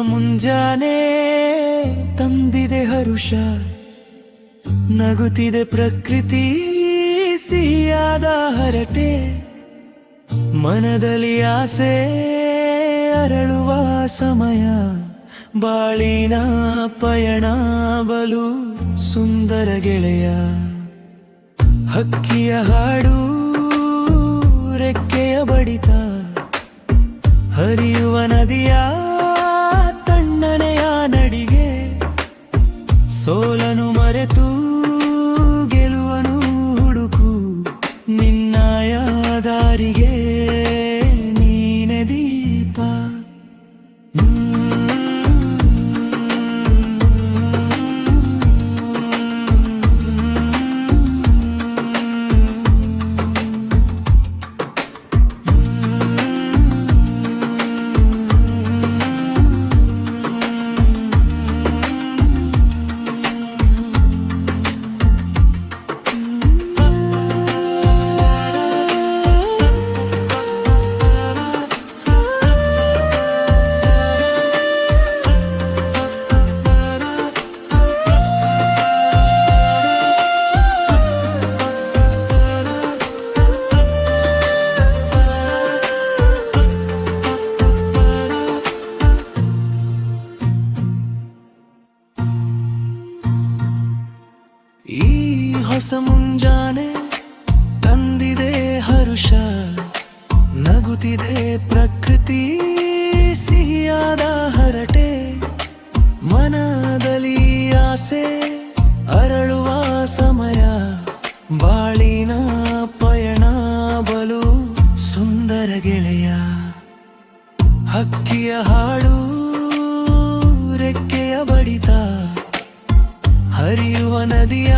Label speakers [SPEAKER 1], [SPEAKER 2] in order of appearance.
[SPEAKER 1] ಮುಂಜಾನೆ ತಂದಿದೆ ಹರುಷ, ನಗುತ್ತಿದೆ ಪ್ರಕೃತಿ ಸಿಹಿಯಾದ ಹರಟೆ, ಮನದಲ್ಲಿ ಆಸೆ ಅರಳುವ ಸಮಯ, ಬಾಳಿನ ಪಯಣ ಬಲು ಸುಂದರ ಗೆಳೆಯ. ಹಕ್ಕಿಯ ಹಾಡು ರೆಕ್ಕೆಯ ಬಡಿತ, ಹರಿಯುವ ನದಿಯ ತಣ್ಣನೆಯ ನಡಿಗೆ, ಸೋಲನು ಮರೆತು ಗೆಲುವನು ಹುಡುಕು, ನಿನ್ನಯ ದಾರಿಗೆ ನೀನೆ ದೀಪ. ಈ ಹೊಸ ಮುಂಜಾನೆ ತಂದಿದೆ ಹರುಷ, ನಗುತ್ತಿದೆ ಪ್ರಕೃತಿ ಸಿಹಿಯಾದ ಹರಟೆ, ಮನದಲ್ಲಿ ಆಸೆ ಅರಳುವ ಸಮಯ, ಬಾಳಿನ ಪಯಣ ಬಲು ಸುಂದರ ಗೆಳೆಯ. ಹಕ್ಕಿಯ ಹಾಡು ರೆಕ್ಕೆಯ ಬಡಿತ, ಹರಿಯುವ ನದಿಯ